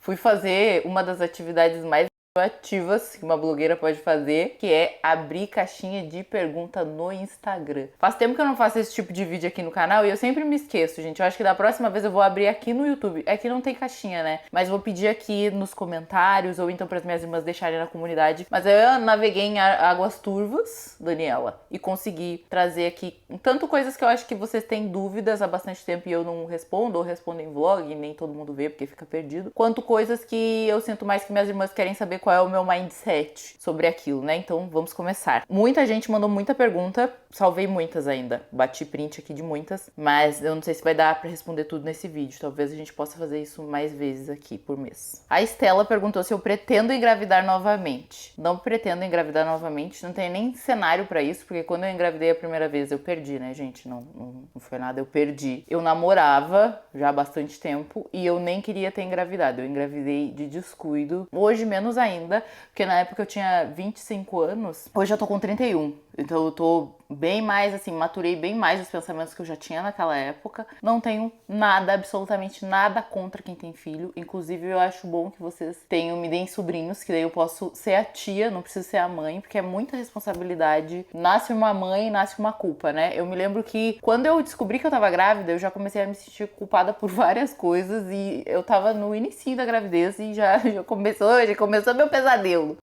Fui fazer uma das atividades mais ativas que uma blogueira pode fazer, que é abrir caixinha de pergunta no Instagram. Faz tempo que eu não faço esse tipo de vídeo aqui no canal e eu sempre me esqueço, gente. Eu acho que da próxima vez eu vou abrir aqui no YouTube. Aqui não tem caixinha, né? Mas vou pedir aqui nos comentários ou então para as minhas irmãs deixarem na comunidade. Mas eu naveguei em águas turvas, Daniela, e consegui trazer aqui tanto coisas que eu acho que vocês têm dúvidas há bastante tempo e eu não respondo, ou respondo em vlog e nem todo mundo vê porque fica perdido, quanto coisas que eu sinto mais que minhas irmãs querem saber qual é o meu mindset sobre aquilo, né? Então vamos começar. Muita gente mandou muita pergunta, salvei muitas ainda, bati print aqui de muitas, mas eu não sei se vai dar pra responder tudo nesse vídeo, talvez a gente possa fazer isso mais vezes aqui por mês. A Estela perguntou se eu pretendo engravidar novamente. Não pretendo engravidar novamente, não tem nem cenário pra isso, porque quando eu engravidei a primeira vez eu perdi, né, gente? Não foi nada, eu perdi. Eu namorava já há bastante tempo e eu nem queria ter engravidado, eu engravidei de descuido, hoje menos ainda, porque na época eu tinha 25 anos, hoje eu tô com 31, então eu tô bem mais, assim, maturei bem mais os pensamentos que eu já tinha naquela época. Não tenho nada, absolutamente nada contra quem tem filho, inclusive eu acho bom que vocês tenham, me deem sobrinhos, que daí eu posso ser a tia, não preciso ser a mãe, porque é muita responsabilidade, nasce uma mãe, nasce uma culpa, né? Eu me lembro que quando eu descobri que eu tava grávida, eu já comecei a me sentir culpada por várias coisas e eu tava no início da gravidez e já começou meu pesadelo.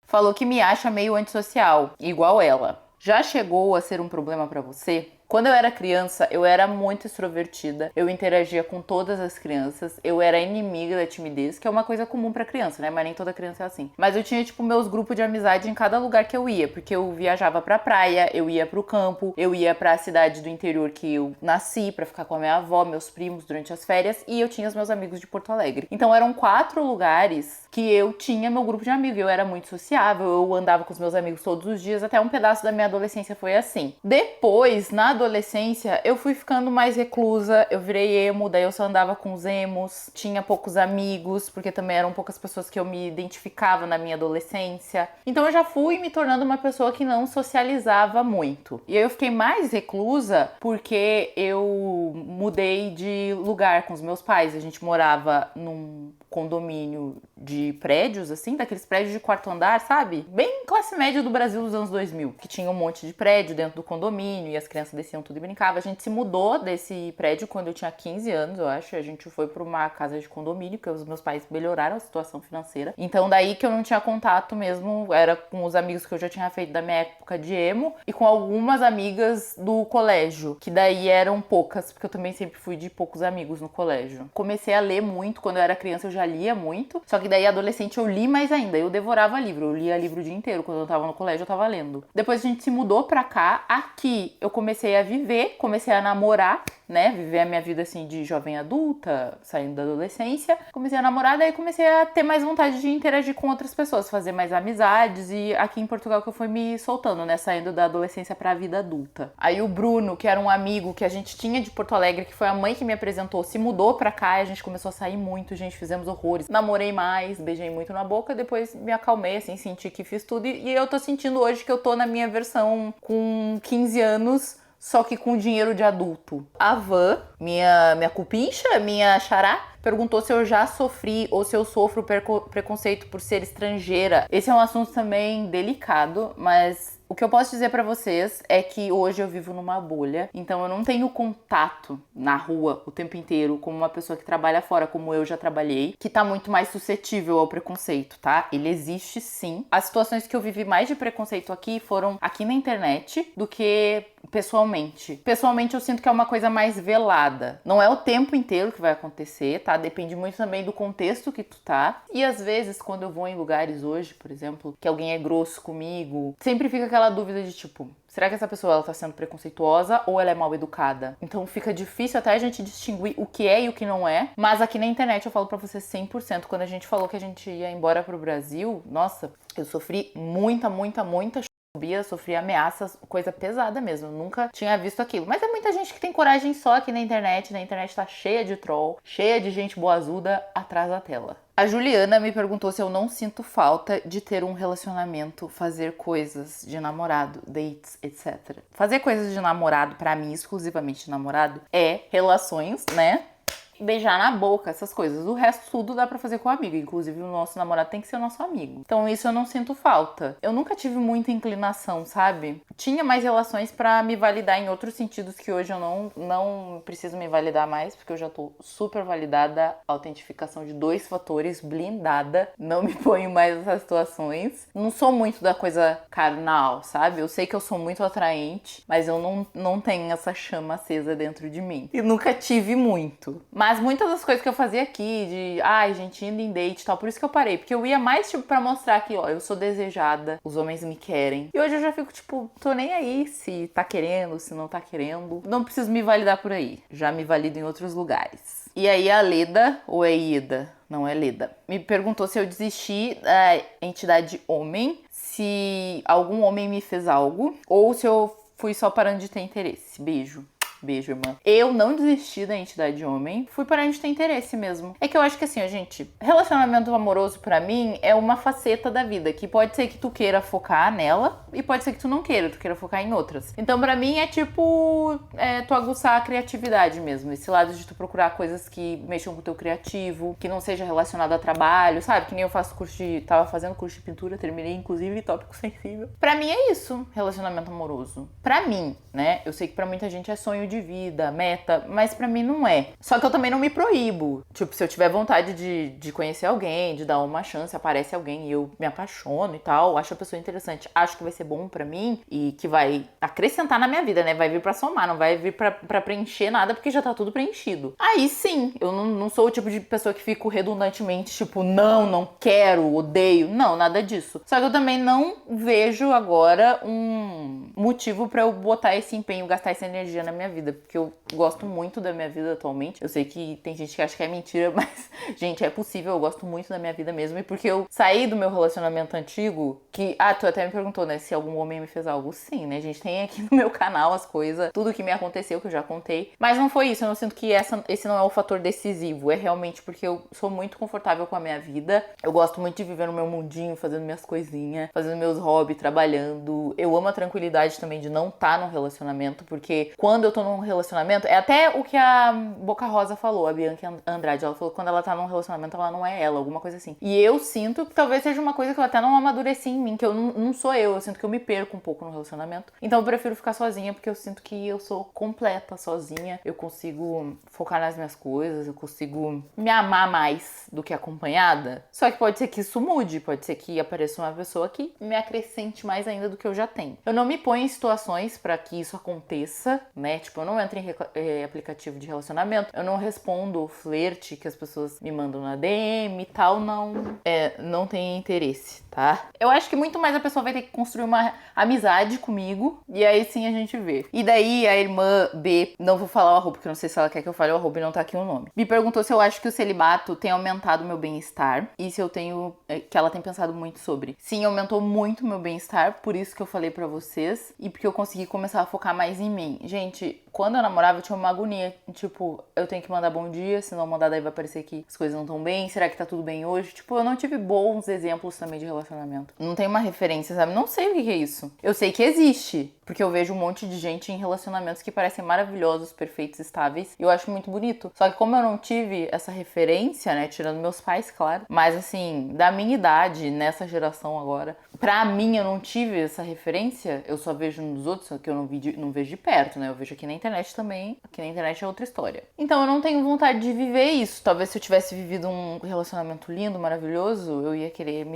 Falou que me acha meio antissocial, igual ela. Já chegou a ser um problema pra você? Quando eu era criança, eu era muito extrovertida, eu interagia com todas as crianças, eu era inimiga da timidez, que é uma coisa comum pra criança, né? Mas nem toda criança é assim. Mas eu tinha, tipo, meus grupos de amizade em cada lugar que eu ia, porque eu viajava pra praia, eu ia pro campo, eu ia pra cidade do interior que eu nasci, pra ficar com a minha avó, meus primos durante as férias, e eu tinha os meus amigos de Porto Alegre. Então eram 4 lugares que eu tinha meu grupo de amigos, eu era muito sociável, eu andava com os meus amigos todos os dias, até um pedaço da minha adolescência foi assim. Depois, na adolescência, eu fui ficando mais reclusa, eu virei emo, daí eu só andava com os emos, tinha poucos amigos, porque também eram poucas pessoas que eu me identificava na minha adolescência. Então eu já fui me tornando uma pessoa que não socializava muito. E aí eu fiquei mais reclusa porque eu mudei de lugar com os meus pais. A gente morava num condomínio de prédios, assim, daqueles prédios de quarto andar, sabe? Bem classe média do Brasil dos anos 2000, que tinha um monte de prédio dentro do condomínio e as crianças desciam tudo e brincavam. A gente se mudou desse prédio quando eu tinha 15 anos, eu acho. A gente foi para uma casa de condomínio, porque os meus pais melhoraram a situação financeira. Então daí que eu não tinha contato mesmo, era com os amigos que eu já tinha feito da minha época de emo e com algumas amigas do colégio, que daí eram poucas, porque eu também sempre fui de poucos amigos no colégio. Comecei a ler muito, quando eu era criança eu já lia muito, só que daí adolescente eu li mais ainda, eu devorava livro, eu lia livro o dia inteiro, quando eu tava no colégio eu tava lendo. Depois a gente se mudou pra cá, aqui eu comecei a viver, comecei a namorar, né, viver a minha vida assim de jovem adulta, saindo da adolescência, comecei a namorar, daí comecei a ter mais vontade de interagir com outras pessoas, fazer mais amizades e aqui em Portugal que eu fui me soltando, né, saindo da adolescência pra vida adulta. Aí o Bruno, que era um amigo que a gente tinha de Porto Alegre, que foi a mãe que me apresentou, se mudou pra cá e a gente começou a sair muito, gente, fizemos horrores, namorei mais, beijei muito na boca, depois me acalmei, assim, senti que fiz tudo e eu tô sentindo hoje que eu tô na minha versão com 15 anos, só que com dinheiro de adulto. A Van, minha cupincha, minha xará, perguntou se eu já sofri ou se eu sofro preconceito por ser estrangeira. Esse é um assunto também delicado, mas o que eu posso dizer pra vocês é que hoje eu vivo numa bolha, então eu não tenho contato na rua o tempo inteiro como uma pessoa que trabalha fora, como eu já trabalhei, que tá muito mais suscetível ao preconceito, tá? Ele existe sim. As situações que eu vivi mais de preconceito aqui foram aqui na internet do que pessoalmente. Pessoalmente eu sinto que é uma coisa mais velada. Não é o tempo inteiro que vai acontecer, tá? Depende muito também do contexto que tu tá. E às vezes, quando eu vou em lugares hoje, por exemplo, que alguém é grosso comigo, sempre fica aquela dúvida de tipo, será que essa pessoa ela tá sendo preconceituosa ou ela é mal educada? Então fica difícil até a gente distinguir o que é e o que não é. Mas aqui na internet eu falo pra você 100%. Quando a gente falou que a gente ia embora pro Brasil, nossa, eu sofri muita sofri ameaças, coisa pesada mesmo, nunca tinha visto aquilo. Mas é muita gente que tem coragem só aqui na internet tá cheia de troll, cheia de gente boazuda atrás da tela. A Juliana me perguntou se eu não sinto falta de ter um relacionamento, fazer coisas de namorado, dates, etc. Fazer coisas de namorado, pra mim, exclusivamente de namorado, é relações, né? beijar na boca, essas coisas. O resto tudo dá pra fazer com o amigo. Inclusive o nosso namorado tem que ser o nosso amigo. Então isso eu não sinto falta. Eu nunca tive muita inclinação, sabe? Tinha mais relações pra me validar em outros sentidos que hoje eu não preciso me validar mais, porque eu já tô super validada. Autentificação de 2 fatores, blindada. Não me ponho mais nessas situações. Não sou muito da coisa carnal, sabe? Eu sei que eu sou muito atraente, mas eu não tenho essa chama acesa dentro de mim. E nunca tive muito. Mas muitas das coisas que eu fazia aqui, de ai, gente, indo em date e tal, por isso que eu parei. Porque eu ia mais, tipo, pra mostrar que, ó, eu sou desejada, os homens me querem. E hoje eu já fico, tipo, tô nem aí se tá querendo, se não tá querendo. Não preciso me validar por aí. Já me valido em outros lugares. E aí a Leda, ou é Ida? Não, é Leda. Me perguntou se eu desisti da entidade homem, se algum homem me fez algo, ou se eu fui só parando de ter interesse. Beijo. Beijo, irmã. Eu não desisti da entidade homem, fui parando de ter interesse mesmo. É que eu acho que assim, ó, gente, relacionamento amoroso pra mim é uma faceta da vida, que pode ser que tu queira focar nela e pode ser que tu não queira, tu queira focar em outras. Então pra mim é tipo, tu aguçar a criatividade mesmo, esse lado de tu procurar coisas que mexam com o teu criativo, que não seja relacionado a trabalho, sabe? Que nem eu tava fazendo curso de pintura, terminei inclusive tópico sensível. Pra mim é isso, relacionamento amoroso. Pra mim, né? Eu sei que pra muita gente é sonho de vida, meta, mas pra mim não é. Só que eu também não me proíbo. Tipo, se eu tiver vontade de conhecer alguém, de dar uma chance, aparece alguém e eu me apaixono e tal, acho a pessoa interessante, acho que vai ser bom pra mim e que vai acrescentar na minha vida, né? Vai vir pra somar, não vai vir pra preencher nada porque já tá tudo preenchido. Aí sim, eu não sou o tipo de pessoa que fico redundantemente, tipo, não quero, odeio. Não, nada disso. Só que eu também não vejo agora um motivo pra eu botar esse empenho, gastar essa energia na minha vida, porque eu gosto muito da minha vida atualmente. Eu sei que tem gente que acha que é mentira, mas, gente, é possível, eu gosto muito da minha vida mesmo. E porque eu saí do meu relacionamento antigo, que, tu até me perguntou, né, se algum homem me fez algo. Sim, né, gente, tem aqui no meu canal as coisas, tudo que me aconteceu, que eu já contei. Mas não foi isso, eu não sinto que esse não é o fator decisivo, é realmente porque eu sou muito confortável com a minha vida. Eu gosto muito de viver no meu mundinho, fazendo minhas coisinhas, fazendo meus hobbies, trabalhando. Eu amo a tranquilidade também de não estar num relacionamento, porque quando eu tô num relacionamento, é até o que a Boca Rosa falou, a Bianca Andrade, ela falou que quando ela tá num relacionamento, ela não é ela, alguma coisa assim. E eu sinto que talvez seja uma coisa que eu até não amadureci em mim, que eu não sou eu sinto que eu me perco um pouco no relacionamento. Então eu prefiro ficar sozinha, porque eu sinto que eu sou completa sozinha, eu consigo focar nas minhas coisas, eu consigo me amar mais do que acompanhada. Só que pode ser que isso mude, pode ser que apareça uma pessoa que me acrescente mais ainda do que eu já tenho. Eu não me ponho em situações pra que isso aconteça, né? Tipo, eu não entro em aplicativo de relacionamento, eu não respondo o flerte que as pessoas me mandam na DM e tal, não tem interesse, tá? Eu acho que muito mais a pessoa vai ter que construir uma amizade comigo e aí sim a gente vê. E daí a irmã B, não vou falar o arroba, porque eu não sei se ela quer que eu fale o arroba e não tá aqui o nome, me perguntou se eu acho que o celibato tem aumentado o meu bem-estar e se eu tenho, que ela tem pensado muito sobre. Sim, aumentou muito o meu bem-estar, por isso que eu falei pra vocês e porque eu consegui começar a focar mais em mim. Gente, quando eu namorava, eu tinha uma agonia. Tipo, eu tenho que mandar bom dia, se não mandar daí vai parecer que as coisas não estão bem. Será que tá tudo bem hoje? Tipo, eu não tive bons exemplos também de relacionamento. Não tem uma referência, sabe? Não sei o que é isso. Eu sei que existe, porque eu vejo um monte de gente em relacionamentos que parecem maravilhosos, perfeitos, estáveis. E eu acho muito bonito. Só que como eu não tive essa referência, né? Tirando meus pais, claro. Mas assim, da minha idade, nessa geração agora, pra mim eu não tive essa referência. Eu só vejo nos outros, só que eu não vejo de perto, né? Eu vejo aqui na internet também. Aqui na internet é outra história. Então eu não tenho vontade de viver isso. Talvez se eu tivesse vivido um relacionamento lindo, maravilhoso, eu ia querer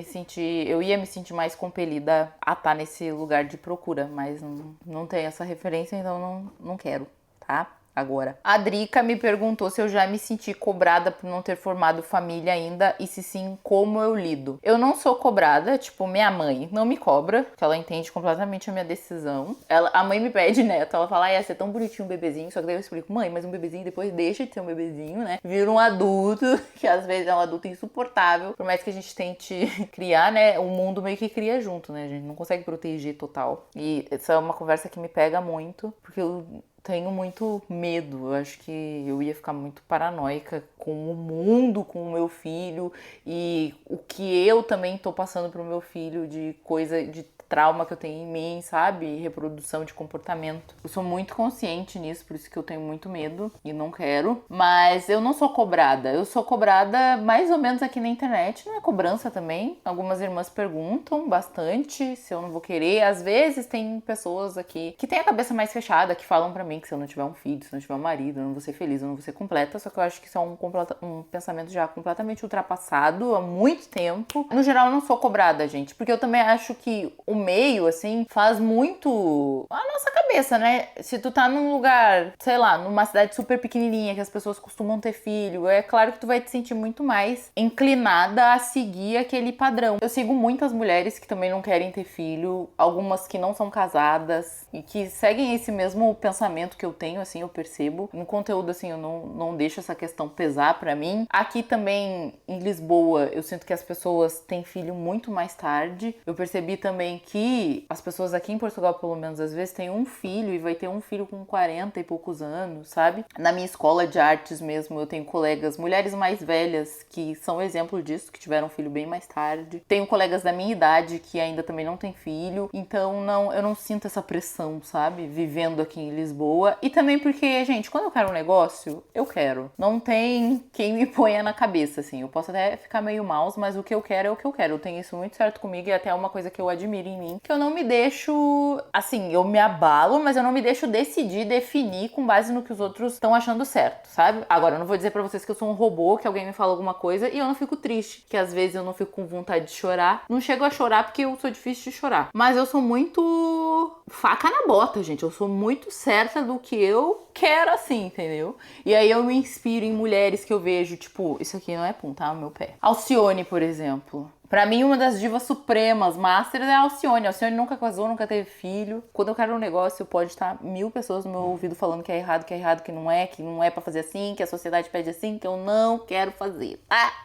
eu ia me sentir mais compelida a estar nesse lugar de procura, mas não tenho essa referência, então não quero, tá? Agora, a Drica me perguntou se eu já me senti cobrada por não ter formado família ainda e se sim, como eu lido. Eu não sou cobrada, tipo, minha mãe não me cobra, porque ela entende completamente a minha decisão. A mãe me pede neto, ela fala, ia ser tão bonitinho um bebezinho, só que daí eu explico, mãe, mas um bebezinho depois deixa de ser um bebezinho, né? Vira um adulto, que às vezes é um adulto insuportável, por mais que a gente tente criar, né? O mundo meio que cria junto, né? A gente não consegue proteger total. E essa é uma conversa que me pega muito, porque eu tenho muito medo, eu acho que eu ia ficar muito paranoica com o mundo, com o meu filho e o que eu também tô passando pro meu filho de coisa, de trauma que eu tenho em mim, sabe? Reprodução de comportamento. Eu sou muito consciente nisso, por isso que eu tenho muito medo e não quero. Mas eu não sou cobrada. Eu sou cobrada mais ou menos aqui na internet. Não é cobrança também. Algumas irmãs perguntam bastante se eu não vou querer. Às vezes tem pessoas aqui que têm a cabeça mais fechada, que falam pra mim que se eu não tiver um filho, se eu não tiver um marido, eu não vou ser feliz, eu não vou ser completa. Só que eu acho que isso é um pensamento já completamente ultrapassado há muito tempo. No geral, eu não sou cobrada, gente, porque eu também acho que o meio, assim, faz muito a nossa cabeça, né? Se tu tá num lugar, sei lá, numa cidade super pequenininha, que as pessoas costumam ter filho, é claro que tu vai te sentir muito mais inclinada a seguir aquele padrão. Eu sigo muitas mulheres que também não querem ter filho, algumas que não são casadas e que seguem esse mesmo pensamento que eu tenho, assim, eu percebo. No conteúdo, assim, eu não deixo essa questão pesar pra mim. Aqui também, em Lisboa, eu sinto que as pessoas têm filho muito mais tarde. Eu percebi também que as pessoas aqui em Portugal, pelo menos às vezes, têm um filho e vai ter um filho com 40 e poucos anos, sabe? Na minha escola de artes mesmo, eu tenho colegas, mulheres mais velhas, que são exemplo disso, que tiveram filho bem mais tarde. Tenho colegas da minha idade que ainda também não têm filho, então eu não sinto essa pressão, sabe? Vivendo aqui em Lisboa. E também porque, gente, quando eu quero um negócio, eu quero. Não tem quem me ponha na cabeça, assim. Eu posso até ficar meio mouse, mas o que eu quero é o que eu quero. Eu tenho isso muito certo comigo e até é uma coisa que eu admiro em mim, que eu não me deixo, assim, eu me abalo, mas eu não me deixo decidir, definir com base no que os outros estão achando certo, sabe? Agora, eu não vou dizer pra vocês que eu sou um robô, que alguém me fala alguma coisa e eu não fico triste, que às vezes eu não fico com vontade de chorar. Não chego a chorar porque eu sou difícil de chorar, mas eu sou muito faca na bota, gente. Eu sou muito certa do que eu quero, assim, entendeu? E aí eu me inspiro em mulheres que eu vejo, tipo, isso aqui não é pum, tá? O meu pé. Alcione, por exemplo. Pra mim, uma das divas supremas, masters, é a Alcione. A Alcione nunca casou, nunca teve filho. Quando eu quero um negócio, pode estar 1000 pessoas no meu ouvido falando que é errado, que não é pra fazer assim, que a sociedade pede assim, que eu não quero fazer.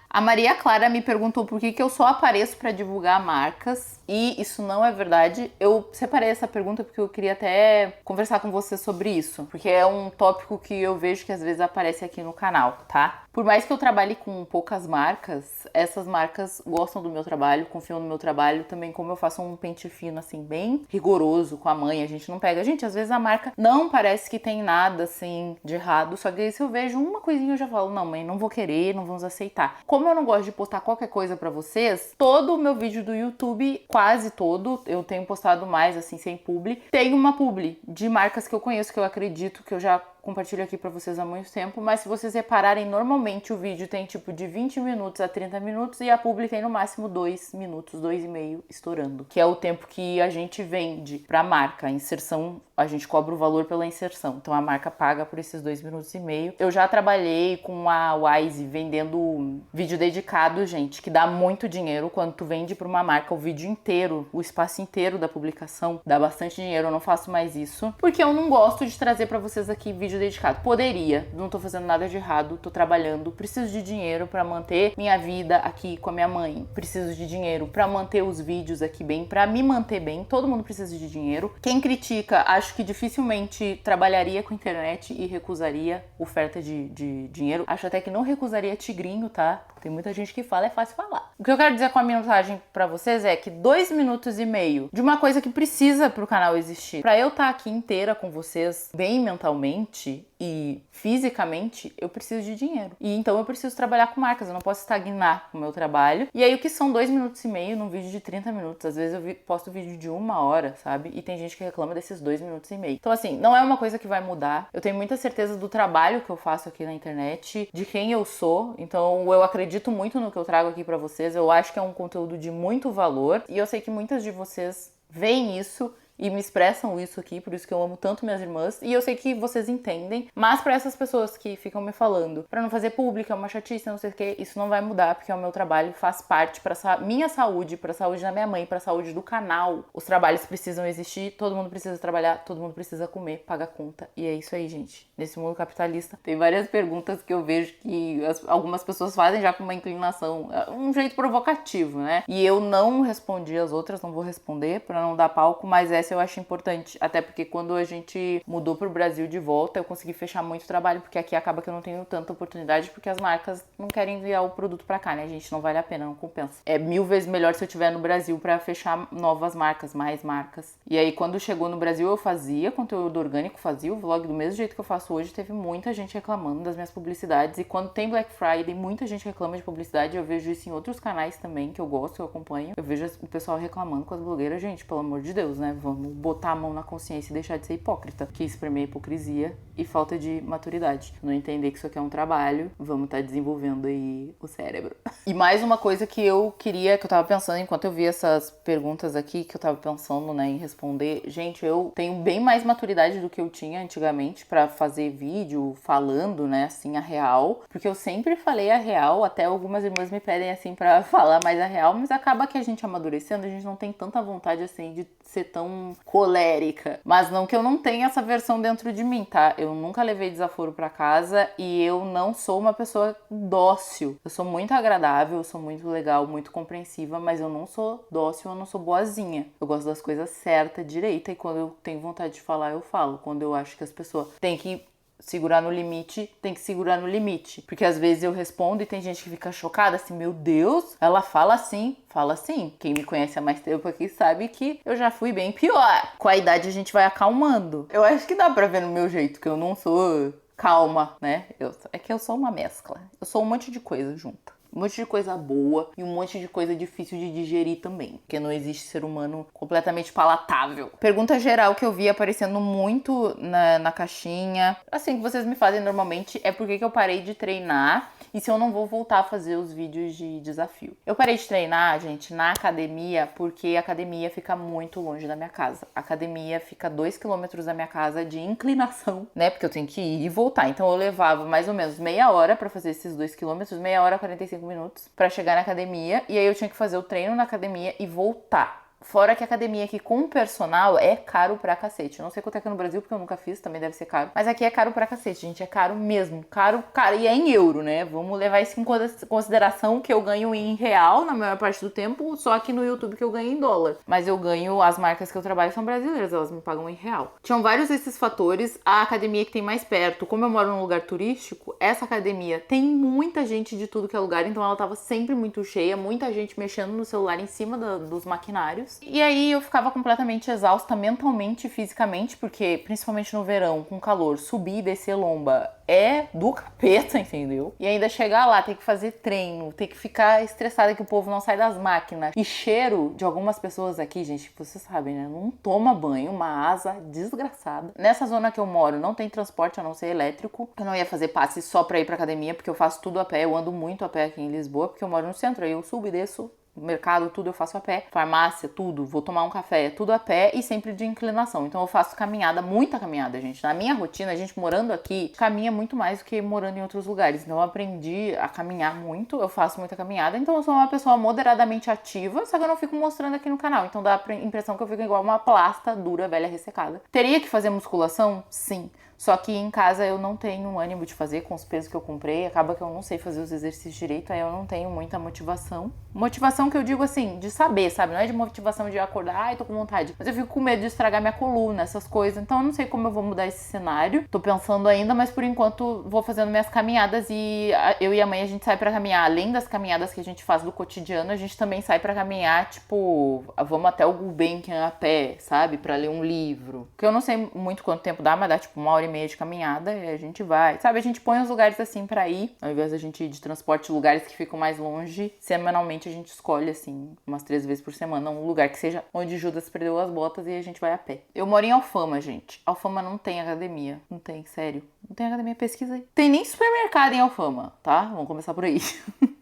A Maria Clara me perguntou por que eu só apareço pra divulgar marcas. E isso não é verdade. Eu separei essa pergunta porque eu queria até conversar com você sobre isso. Porque é um tópico que eu vejo que às vezes aparece aqui no canal, tá? Por mais que eu trabalhe com poucas marcas, essas marcas gostam do meu trabalho, confiam no meu trabalho. Também como eu faço um pente fino, assim, bem rigoroso com a mãe, a gente não pega. Gente, às vezes a marca não parece que tem nada, assim, de errado. Só que aí se eu vejo uma coisinha, eu já falo, não, mãe, não vou querer, não vamos aceitar. Como eu não gosto de postar qualquer coisa pra vocês, todo o meu vídeo do YouTube, quase todo, eu tenho postado mais, assim, sem publi, tem uma publi de marcas que eu conheço, que eu acredito, que eu já compartilho aqui pra vocês há muito tempo, mas se vocês repararem, normalmente o vídeo tem tipo de 20 minutos a 30 minutos e a publi tem no máximo 2 minutos, 2,5 estourando, que é o tempo que a gente vende pra marca. A inserção, a gente cobra o valor pela inserção, então a marca paga por esses 2,5 minutos. Eu já trabalhei com a Wise vendendo vídeo dedicado, gente, que dá muito dinheiro quando tu vende pra uma marca o vídeo inteiro, o espaço inteiro da publicação, dá bastante dinheiro. Eu não faço mais isso, porque eu não gosto de trazer pra vocês aqui vídeo dedicado. Poderia, não tô fazendo nada de errado, tô trabalhando, preciso de dinheiro pra manter minha vida aqui com a minha mãe, preciso de dinheiro pra manter os vídeos aqui bem, pra me manter bem, todo mundo precisa de dinheiro. Quem critica, acho que dificilmente trabalharia com internet e recusaria oferta de dinheiro. Acho até que não recusaria tigrinho, tá? Tem muita gente que fala, é fácil falar. O que eu quero dizer com a minha mensagem pra vocês é que 2,5 minutos de uma coisa que precisa pro canal existir, pra eu estar aqui inteira com vocês, bem mentalmente e fisicamente, eu preciso de dinheiro. E então eu preciso trabalhar com marcas, eu não posso estagnar com o meu trabalho. E aí o que são 2,5 minutos num vídeo de 30 minutos? Às vezes eu posto vídeo de 1 hora, sabe? E tem gente que reclama desses 2,5 minutos. Então assim, não é uma coisa que vai mudar. Eu tenho muita certeza do trabalho que eu faço aqui na internet, de quem eu sou. Então eu acredito muito no que eu trago aqui pra vocês. Eu acho que é um conteúdo de muito valor. E eu sei que muitas de vocês veem isso e me expressam isso aqui, por isso que eu amo tanto minhas irmãs, e eu sei que vocês entendem, mas pra essas pessoas que ficam me falando pra não fazer público, é uma chatice, não sei o que, isso não vai mudar, porque é o meu trabalho, faz parte pra minha saúde, pra saúde da minha mãe, pra saúde do canal. Os trabalhos precisam existir, todo mundo precisa trabalhar, todo mundo precisa comer, pagar conta, e é isso aí, gente. Nesse mundo capitalista, tem várias perguntas que eu vejo que algumas pessoas fazem já com uma inclinação, um jeito provocativo, né? E eu não respondi as outras, não vou responder pra não dar palco, mas fizesse, eu acho importante. Até porque quando a gente mudou pro Brasil de volta, eu consegui fechar muito trabalho, porque aqui acaba que eu não tenho tanta oportunidade, porque as marcas não querem enviar o produto pra cá, né, gente? Não vale a pena, não compensa. É 1000 vezes melhor se eu estiver no Brasil pra fechar novas marcas, mais marcas. E aí, quando chegou no Brasil, eu fazia conteúdo orgânico, fazia o vlog do mesmo jeito que eu faço hoje. Teve muita gente reclamando das minhas publicidades. E quando tem Black Friday, muita gente reclama de publicidade. Eu vejo isso em outros canais também, que eu gosto, eu acompanho. Eu vejo o pessoal reclamando com as blogueiras. Gente, pelo amor de Deus, né? Vamos botar a mão na consciência e deixar de ser hipócrita. Que isso pra mim é hipocrisia e falta de maturidade. Não entender que isso aqui é um trabalho. Vamos estar desenvolvendo aí o cérebro. E mais uma coisa que eu queria, que eu tava pensando enquanto eu vi essas perguntas aqui, que eu tava pensando, né, em responder. Gente, eu tenho bem mais maturidade do que eu tinha antigamente pra fazer vídeo falando, né, assim, a real. Porque eu sempre falei a real, até algumas irmãs me pedem, assim, pra falar mais a real, mas acaba que a gente amadurecendo, a gente não tem tanta vontade, assim, de ser tão colérica. Mas não que eu não tenha essa versão dentro de mim, tá? Eu nunca levei desaforo pra casa e eu não sou uma pessoa dócil. Eu sou muito agradável, eu sou muito legal, muito compreensiva, mas eu não sou dócil, eu não sou boazinha. Eu gosto das coisas certas, direita, e quando eu tenho vontade de falar, eu falo. Quando eu acho que as pessoas têm que segurar no limite, tem que segurar no limite. Porque às vezes eu respondo e tem gente que fica chocada, assim, meu Deus, ela fala assim. Fala assim. Quem me conhece há mais tempo aqui sabe que eu já fui bem pior. Com a idade a gente vai acalmando. Eu acho que dá pra ver no meu jeito que eu não sou calma, né? É que eu sou uma mescla. Eu sou um monte de coisa junta. Um monte de coisa boa e um monte de coisa difícil de digerir também. Porque não existe ser humano completamente palatável. Pergunta geral que eu vi aparecendo muito na caixinha. Assim, que vocês me fazem normalmente é por que eu parei de treinar e se eu não vou voltar a fazer os vídeos de desafio. Eu parei de treinar, gente, na academia porque a academia fica muito longe da minha casa. A academia fica 2 km da minha casa de inclinação, né? Porque eu tenho que ir e voltar. Então eu levava mais ou menos meia hora pra fazer esses 2 km, meia hora, 45 minutos pra chegar na academia, e aí eu tinha que fazer o treino na academia e voltar. Fora que a academia aqui com personal é caro pra cacete. Eu não sei quanto é que é no Brasil, porque eu nunca fiz, também deve ser caro. Mas aqui é caro pra cacete, gente. É caro mesmo. Caro. E é em euro, né? Vamos levar isso em consideração que eu ganho em real na maior parte do tempo, só aqui no YouTube que eu ganho em dólar. Mas eu ganho, as marcas que eu trabalho são brasileiras, elas me pagam em real. Tinham vários desses fatores. A academia que tem mais perto, como eu moro num lugar turístico, essa academia tem muita gente de tudo que é lugar, então ela tava sempre muito cheia, muita gente mexendo no celular em cima dos maquinários. E aí eu ficava completamente exausta mentalmente e fisicamente, porque principalmente no verão, com calor, subir e descer lomba é do capeta, entendeu? E ainda chegar lá, ter que fazer treino, ter que ficar estressada que o povo não sai das máquinas. E cheiro de algumas pessoas aqui, gente, que vocês sabem, né? Não toma banho, uma asa desgraçada. Nessa zona que eu moro não tem transporte a não ser elétrico. Eu não ia fazer passe só pra ir pra academia, porque eu faço tudo a pé. Eu ando muito a pé aqui em Lisboa, porque eu moro no centro. Aí eu subo e desço. Mercado, tudo eu faço a pé, farmácia, tudo, vou tomar um café, tudo a pé e sempre de inclinação. Então eu faço caminhada, muita caminhada, gente. Na minha rotina, a gente morando aqui, caminha muito mais do que morando em outros lugares. Então eu aprendi a caminhar muito, eu faço muita caminhada, então eu sou uma pessoa moderadamente ativa, só que eu não fico mostrando aqui no canal. Então dá a impressão que eu fico igual uma plasta dura, velha, ressecada. Teria que fazer musculação? Sim. Só que em casa eu não tenho ânimo de fazer com os pesos que eu comprei. Acaba que eu não sei fazer os exercícios direito, aí eu não tenho muita motivação. Motivação que eu digo assim, de saber, sabe? Não é de motivação de acordar, ai, tô com vontade. Mas eu fico com medo de estragar minha coluna, essas coisas. Então eu não sei como eu vou mudar esse cenário. Tô pensando ainda, mas por enquanto vou fazendo minhas caminhadas e eu e a mãe a gente sai pra caminhar. Além das caminhadas que a gente faz do cotidiano, a gente também sai pra caminhar, tipo, vamos até o Gulbenkian a pé, sabe? Pra ler um livro. Porque eu não sei muito quanto tempo dá, mas dá tipo 1h30 de caminhada e a gente vai. Sabe, a gente põe os lugares assim pra ir, ao invés da gente ir de transporte, lugares que ficam mais longe, semanalmente a gente escolhe assim, umas 3 vezes por semana, um lugar que seja onde Judas perdeu as botas e a gente vai a pé. Eu moro em Alfama, gente. Alfama não tem academia. Não tem, sério. Não tem academia, pesquisa aí. Tem nem supermercado em Alfama, tá? Vamos começar por aí.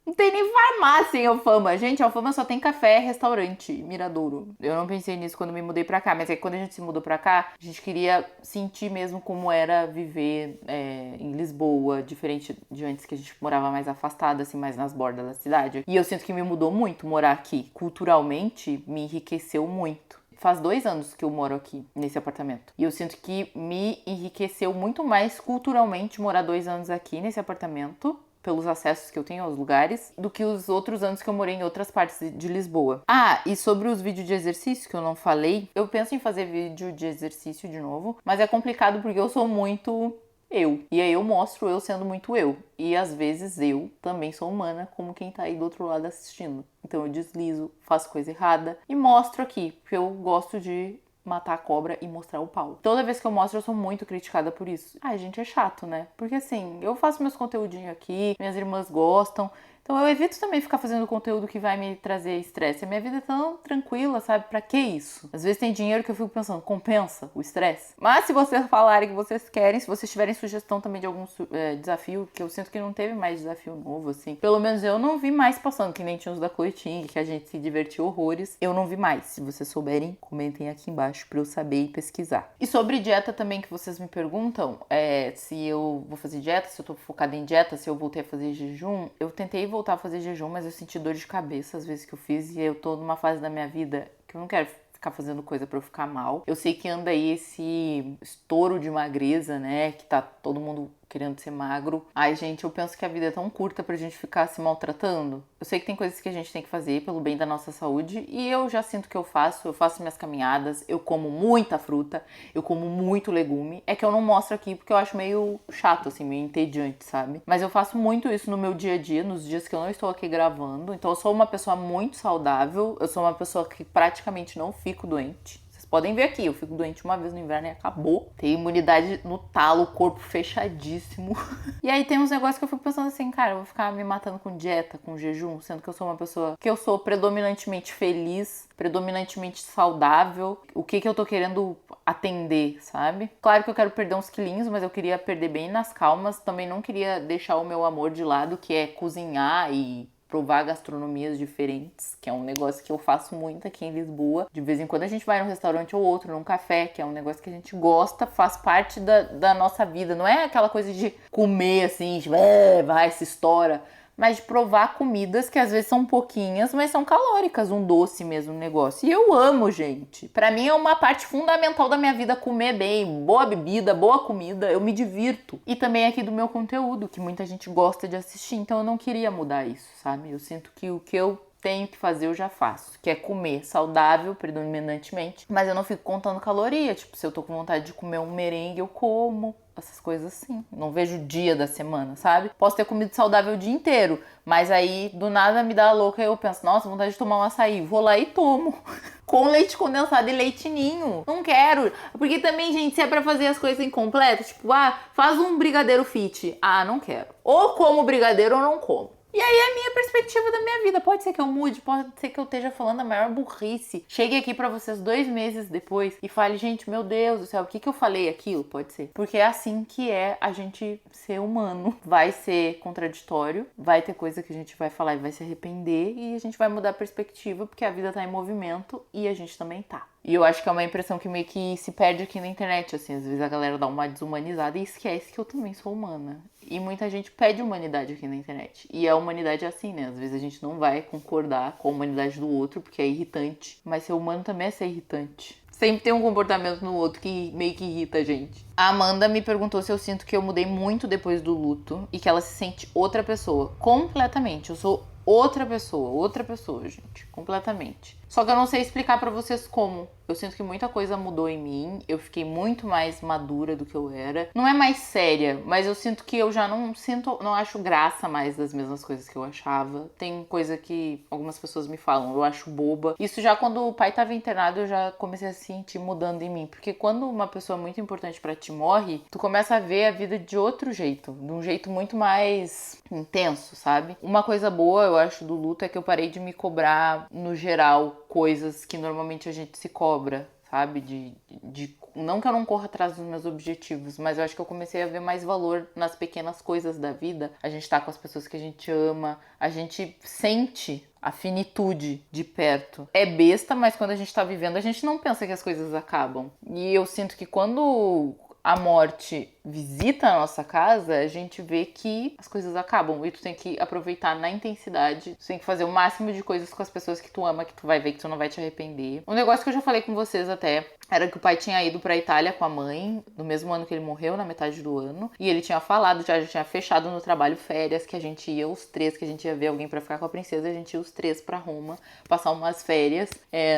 Não tem nem farmácia em Alfama. Gente, Alfama só tem café, restaurante, Miradouro. Eu não pensei nisso quando me mudei pra cá, mas é que quando a gente se mudou pra cá, a gente queria sentir mesmo como era viver em Lisboa, diferente de antes que a gente morava mais afastado, assim, mais nas bordas da cidade. E eu sinto que me mudou muito morar aqui. Culturalmente, me enriqueceu muito. Faz 2 anos que eu moro aqui, nesse apartamento. E eu sinto que me enriqueceu muito mais culturalmente morar 2 anos aqui nesse apartamento pelos acessos que eu tenho aos lugares, do que os outros anos que eu morei em outras partes de Lisboa. Ah, e sobre os vídeos de exercício que eu não falei, eu penso em fazer vídeo de exercício de novo, mas é complicado porque eu sou muito eu. E aí eu mostro eu sendo muito eu. E às vezes eu também sou humana, como quem tá aí do outro lado assistindo. Então eu deslizo, faço coisa errada e mostro aqui, porque eu gosto de matar a cobra e mostrar o pau. Toda vez que eu mostro, eu sou muito criticada por isso. Ai, gente, é chato, né? Porque assim, eu faço meus conteúdinhos aqui, minhas irmãs gostam. Então eu evito também ficar fazendo conteúdo que vai me trazer estresse. A minha vida é tão tranquila, sabe? Pra que isso? Às vezes tem dinheiro que eu fico pensando, compensa o estresse? Mas se vocês falarem que vocês querem, se vocês tiverem sugestão também de algum desafio, que eu sinto que não teve mais desafio novo, assim. Pelo menos eu não vi mais passando, que nem tinha os da Cloiting, que a gente se divertiu horrores. Eu não vi mais. Se vocês souberem, comentem aqui embaixo pra eu saber e pesquisar. E sobre dieta também, que vocês me perguntam, se eu vou fazer dieta, se eu tô focada em dieta, se eu voltei a fazer jejum, eu tentei voltar a fazer jejum, mas eu senti dor de cabeça às vezes que eu fiz e eu tô numa fase da minha vida que eu não quero ficar fazendo coisa pra eu ficar mal. Eu sei que anda aí esse estouro de magreza, né, que tá todo mundo querendo ser magro. Ai, gente, eu penso que a vida é tão curta pra gente ficar se maltratando. Eu sei que tem coisas que a gente tem que fazer pelo bem da nossa saúde e eu já sinto que eu faço minhas caminhadas, eu como muita fruta, eu como muito legume. É que eu não mostro aqui porque eu acho meio chato, assim, meio entediante, sabe? Mas eu faço muito isso no meu dia a dia, nos dias que eu não estou aqui gravando. Então eu sou uma pessoa muito saudável, eu sou uma pessoa que praticamente não fico doente. Podem ver aqui, eu fico doente uma vez no inverno e acabou. Tenho imunidade no talo, corpo fechadíssimo. E aí tem uns negócios que eu fico pensando assim, cara, eu vou ficar me matando com dieta, com jejum, sendo que eu sou uma pessoa que eu sou predominantemente feliz, predominantemente saudável. O que eu tô querendo atender, sabe? Claro que eu quero perder uns quilinhos, mas eu queria perder bem nas calmas. Também não queria deixar o meu amor de lado, que é cozinhar e provar gastronomias diferentes, que é um negócio que eu faço muito aqui em Lisboa. De vez em quando a gente vai num restaurante ou outro, num café, que é um negócio que a gente gosta, faz parte da nossa vida. Não é aquela coisa de comer assim, tipo, vai, se estoura. Mas de provar comidas que às vezes são pouquinhas, mas são calóricas, um doce mesmo, um negócio. E eu amo, gente. Pra mim é uma parte fundamental da minha vida comer bem, boa bebida, boa comida, eu me divirto. E também aqui do meu conteúdo, que muita gente gosta de assistir, então eu não queria mudar isso, sabe? Eu sinto que o que eu tenho que fazer, eu já faço, que é comer saudável, predominantemente, mas eu não fico contando caloria, tipo, se eu tô com vontade de comer um merengue, eu como, essas coisas assim, não vejo o dia da semana, sabe? Posso ter comido saudável o dia inteiro, mas aí, do nada, me dá a louca e eu penso, nossa, vontade de tomar um açaí, vou lá e tomo. Com leite condensado e leite ninho. Não quero. Porque também, gente, se é pra fazer as coisas incompletas, tipo, faz um brigadeiro fit. Ah, não quero. Ou como brigadeiro ou não como. E aí é a minha perspectiva da minha vida. Pode ser que eu mude, pode ser que eu esteja falando a maior burrice. Chegue aqui pra vocês 2 meses depois e fale, gente, meu Deus do céu, o que eu falei aquilo? Pode ser. Porque é assim que é a gente ser humano. Vai ser contraditório, vai ter coisa que a gente vai falar e vai se arrepender e a gente vai mudar a perspectiva porque a vida tá em movimento e a gente também tá. E eu acho que é uma impressão que meio que se perde aqui na internet, assim. Às vezes a galera dá uma desumanizada e esquece que eu também sou humana. E muita gente pede humanidade aqui na internet. E a humanidade é assim, né? Às vezes a gente não vai concordar com a humanidade do outro porque é irritante. Mas ser humano também é ser irritante. Sempre tem um comportamento no outro que meio que irrita a gente. A Amanda me perguntou se eu sinto que eu mudei muito depois do luto e que ela se sente outra pessoa. Completamente. Eu sou outra pessoa, gente. Completamente. Só que eu não sei explicar pra vocês como. Eu sinto que muita coisa mudou em mim. Eu fiquei muito mais madura do que eu era. Não é mais séria, mas eu sinto que eu já não acho graça mais das mesmas coisas que eu achava. Tem coisa que algumas pessoas me falam, eu acho boba. Isso já quando o pai tava internado, eu já comecei a sentir mudando em mim. Porque quando uma pessoa muito importante pra ti morre, tu começa a ver a vida de outro jeito. De um jeito muito mais intenso, sabe? Uma coisa boa, eu acho, do luto é que eu parei de me cobrar, no geral, coisas que normalmente a gente se cobra, sabe? Não que eu não corra atrás dos meus objetivos, mas eu acho que eu comecei a ver mais valor nas pequenas coisas da vida. A gente tá com as pessoas que a gente ama, a gente sente a finitude de perto. É besta, mas quando a gente tá vivendo, a gente não pensa que as coisas acabam. E eu sinto que quando a morte visita a nossa casa, a gente vê que as coisas acabam e tu tem que aproveitar na intensidade, tu tem que fazer o máximo de coisas com as pessoas que tu ama, que tu vai ver que tu não vai te arrepender. Um negócio que eu já falei com vocês até era que o pai tinha ido pra Itália com a mãe no mesmo ano que ele morreu, na metade do ano, e ele tinha falado, já tinha fechado no trabalho férias, que a gente ia os três, que a gente ia ver alguém pra ficar com a princesa, a gente ia os três pra Roma, passar umas férias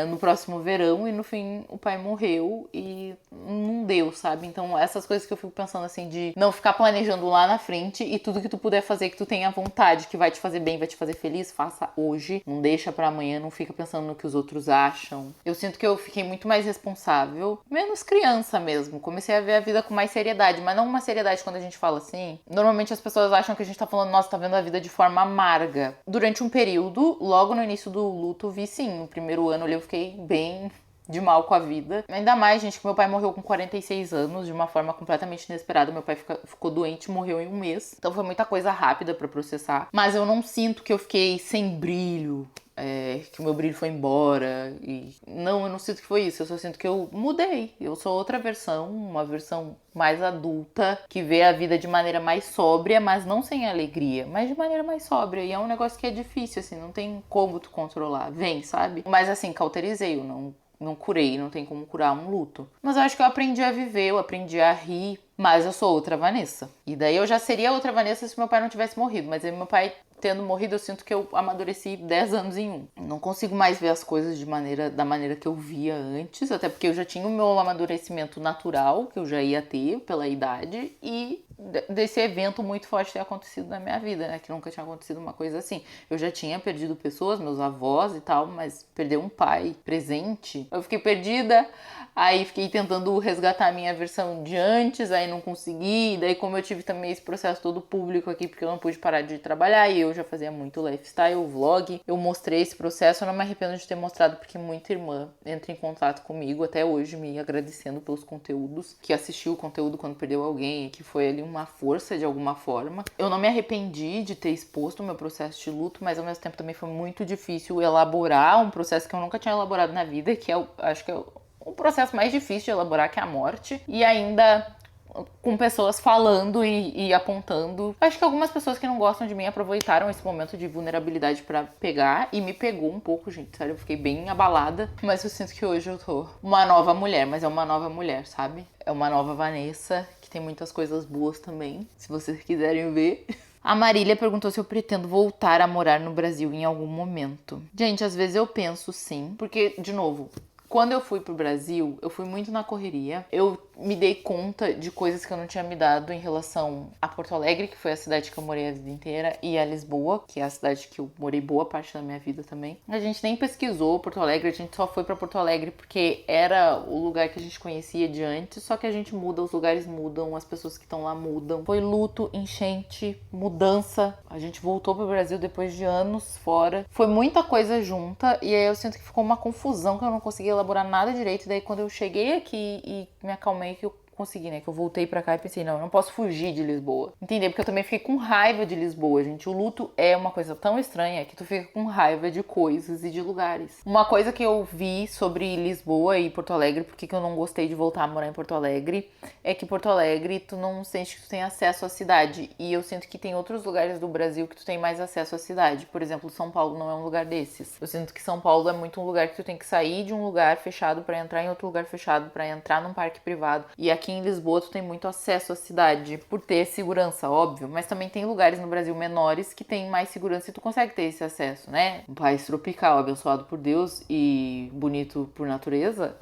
no próximo verão, e no fim o pai morreu e não deu, sabe? Então essas coisas que eu fico pensando assim, de não ficar planejando lá na frente, e tudo que tu puder fazer, que tu tenha vontade, que vai te fazer bem, vai te fazer feliz, faça hoje, não deixa pra amanhã, não fica pensando no que os outros acham. Eu sinto que eu fiquei muito mais responsável, menos criança mesmo. Comecei a ver a vida com mais seriedade, mas não uma seriedade quando a gente fala assim. Normalmente as pessoas acham que a gente tá falando, nossa, tá vendo a vida de forma amarga. Durante um período, logo no início do luto, vi sim. No primeiro ano ali eu fiquei bem de mal com a vida. Ainda mais, gente, que meu pai morreu com 46 anos, de uma forma completamente inesperada. Meu pai ficou doente, morreu em um mês. Então foi muita coisa rápida pra processar. Mas eu não sinto que eu fiquei sem brilho. Que o meu brilho foi embora. Não, eu não sinto que foi isso. Eu só sinto que eu mudei. Eu sou outra versão, uma versão mais adulta, que vê a vida de maneira mais sóbria, mas não sem alegria, mas de maneira mais sóbria. E é um negócio que é difícil, assim, não tem como tu controlar. Vem, sabe? Mas assim, cauterizei, eu não curei, não tem como curar um luto. Mas eu acho que eu aprendi a viver, eu aprendi a rir. Mas eu sou outra Vanessa. E daí eu já seria outra Vanessa se meu pai não tivesse morrido. Mas aí meu pai tendo morrido, eu sinto que eu amadureci 10 anos em um. Não consigo mais ver as coisas da maneira que eu via antes. Até porque eu já tinha o meu amadurecimento natural, que eu já ia ter pela idade. E desse evento muito forte ter acontecido na minha vida, né? Que nunca tinha acontecido uma coisa assim. Eu já tinha perdido pessoas, meus avós e tal, mas perder um pai presente, eu fiquei perdida. Aí fiquei tentando resgatar a minha versão de antes, aí não consegui. E daí como eu tive também esse processo todo público aqui, porque eu não pude parar de trabalhar e eu já fazia muito lifestyle, vlog, eu mostrei esse processo, eu não me arrependo de ter mostrado, porque muita irmã entra em contato comigo até hoje, me agradecendo pelos conteúdos, que assistiu o conteúdo quando perdeu alguém, que foi ali uma força de alguma forma. Eu não me arrependi de ter exposto o meu processo de luto, mas ao mesmo tempo também foi muito difícil elaborar um processo que eu nunca tinha elaborado na vida, que é, acho que é o processo mais difícil de elaborar, que é a morte, e ainda com pessoas falando e apontando. Acho que algumas pessoas que não gostam de mim aproveitaram esse momento de vulnerabilidade pra pegar, e me pegou um pouco, gente, sério, eu fiquei bem abalada, mas eu sinto que hoje eu tô uma nova mulher, mas é uma nova mulher, sabe? É uma nova Vanessa, que tem muitas coisas boas também, se vocês quiserem ver. A Marília perguntou se eu pretendo voltar a morar no Brasil em algum momento. Gente, às vezes eu penso sim, porque, de novo, quando eu fui pro Brasil, eu fui muito na correria. Eu me dei conta de coisas que eu não tinha me dado em relação a Porto Alegre, que foi a cidade que eu morei a vida inteira, e a Lisboa, que é a cidade que eu morei boa parte da minha vida também. A gente nem pesquisou Porto Alegre, a gente só foi pra Porto Alegre porque era o lugar que a gente conhecia de antes, só que a gente muda, os lugares mudam, as pessoas que estão lá mudam. Foi luto, enchente, mudança. A gente voltou pro Brasil depois de anos fora. Foi muita coisa junta, e aí eu sinto que ficou uma confusão, que eu não conseguia elaborar nada direito. Daí quando eu cheguei aqui e me acalmei, que eu consegui, né? Que eu voltei pra cá e pensei, não, eu não posso fugir de Lisboa. Entendeu? Porque eu também fiquei com raiva de Lisboa, gente. O luto é uma coisa tão estranha que tu fica com raiva de coisas e de lugares. Uma coisa que eu vi sobre Lisboa e Porto Alegre, porque eu não gostei de voltar a morar em Porto Alegre, é que Porto Alegre tu não sente que tu tem acesso à cidade. E eu sinto que tem outros lugares do Brasil que tu tem mais acesso à cidade. Por exemplo, São Paulo não é um lugar desses. Eu sinto que São Paulo é muito um lugar que tu tem que sair de um lugar fechado pra entrar em outro lugar fechado, pra entrar num parque privado. E aqui em Lisboa tu tem muito acesso à cidade, por ter segurança, óbvio, mas também tem lugares no Brasil menores que tem mais segurança e tu consegue ter esse acesso, né? Um país tropical, abençoado por Deus e bonito por natureza,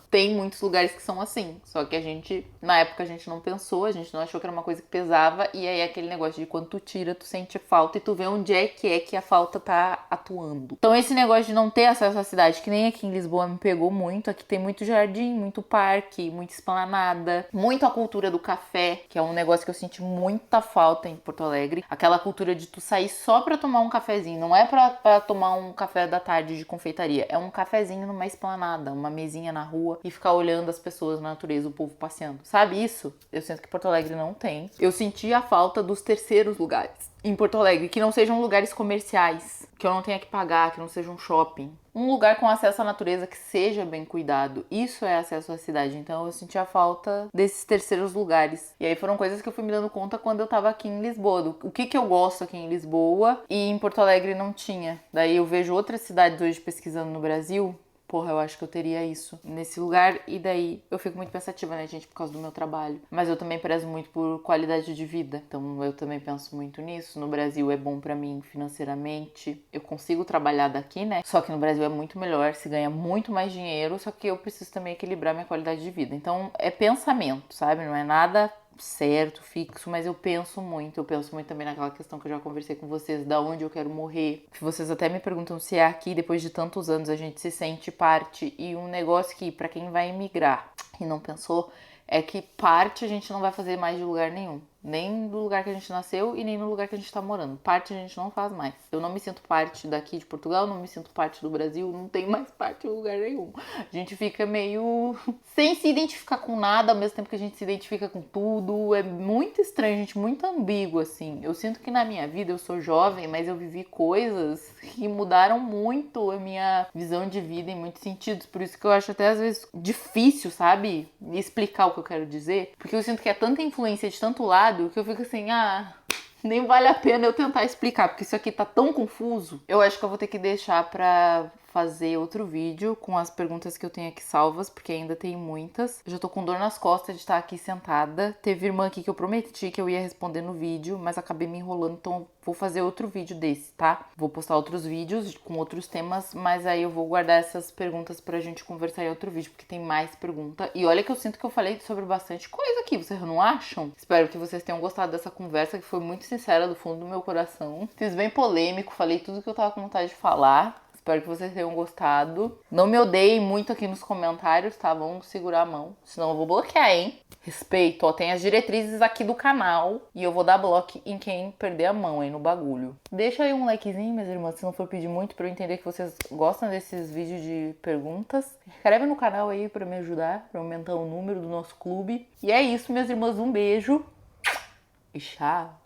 tem muitos lugares que são assim, só que na época a gente não pensou, a gente não achou que era uma coisa que pesava, e aí aquele negócio de quando tu tira, tu sente falta e tu vê onde é que a falta tá atuando. Então esse negócio de não ter acesso à cidade, que nem aqui em Lisboa me pegou muito, aqui tem muito jardim, muito parque, muita esplanada, muito a cultura do café, que é um negócio que eu senti muita falta em Porto Alegre. Aquela cultura de tu sair só pra tomar um cafezinho. Não é pra tomar um café da tarde de confeitaria. É um cafezinho numa esplanada, uma mesinha na rua e ficar olhando as pessoas na natureza, o povo passeando. Sabe isso? Eu sinto que Porto Alegre não tem. Eu senti a falta dos terceiros lugares. em Porto Alegre, que não sejam lugares comerciais, que eu não tenha que pagar, que não seja um shopping. Um lugar com acesso à natureza que seja bem cuidado. Isso é acesso à cidade. Então eu senti a falta desses terceiros lugares. E aí foram coisas que eu fui me dando conta quando eu tava aqui em Lisboa. O que eu gosto aqui em Lisboa e em Porto Alegre não tinha. Daí eu vejo outras cidades hoje pesquisando no Brasil. Porra, eu acho que eu teria isso nesse lugar. E daí eu fico muito pensativa, né, gente, por causa do meu trabalho. Mas eu também prezo muito por qualidade de vida. Então eu também penso muito nisso. No Brasil é bom pra mim financeiramente. Eu consigo trabalhar daqui, né? Só que no Brasil é muito melhor, se ganha muito mais dinheiro. Só que eu preciso também equilibrar minha qualidade de vida. Então é pensamento, sabe? Não é nada certo, fixo, mas eu penso muito também naquela questão que eu já conversei com vocês, da onde eu quero morrer. Vocês até me perguntam se é aqui, depois de tantos anos, a gente se sente parte. E um negócio que, pra quem vai emigrar e não pensou, é que parte a gente não vai fazer mais de lugar nenhum. Nem do lugar que a gente nasceu e nem no lugar que a gente tá morando. Parte a gente não faz mais. Eu não me sinto parte daqui de Portugal, não me sinto parte do Brasil, não tem mais parte de lugar nenhum. A gente fica meio sem se identificar com nada, ao mesmo tempo que a gente se identifica com tudo. É muito estranho, gente, muito ambíguo, assim. Eu sinto que na minha vida, eu sou jovem, mas eu vivi coisas que mudaram muito a minha visão de vida em muitos sentidos. Por isso que eu acho até às vezes difícil, sabe, explicar o que eu quero dizer. Porque eu sinto que é tanta influência de tanto lado que eu fico assim, nem vale a pena eu tentar explicar, porque isso aqui tá tão confuso. Eu acho que eu vou ter que deixar pra fazer outro vídeo com as perguntas que eu tenho aqui salvas, porque ainda tem muitas. Eu já tô com dor nas costas de estar aqui sentada. Teve irmã aqui que eu prometi que eu ia responder no vídeo, mas acabei me enrolando, então vou fazer outro vídeo desse, tá? Vou postar outros vídeos com outros temas, mas aí eu vou guardar essas perguntas pra gente conversar em outro vídeo, porque tem mais pergunta. E olha que eu sinto que eu falei sobre bastante coisa aqui, vocês não acham? Espero que vocês tenham gostado dessa conversa, que foi muito sincera do fundo do meu coração. Fiz bem polêmico, falei tudo que eu tava com vontade de falar. Espero que vocês tenham gostado. Não me odeiem muito aqui nos comentários, tá? Vamos segurar a mão, senão eu vou bloquear, hein? Respeito, ó, tem as diretrizes aqui do canal e eu vou dar bloco em quem perder a mão aí no bagulho. Deixa aí um likezinho, minhas irmãs, se não for pedir muito, pra eu entender que vocês gostam desses vídeos de perguntas. Se inscreve no canal aí pra me ajudar, pra aumentar o número do nosso clube. E é isso, minhas irmãs, um beijo e tchau!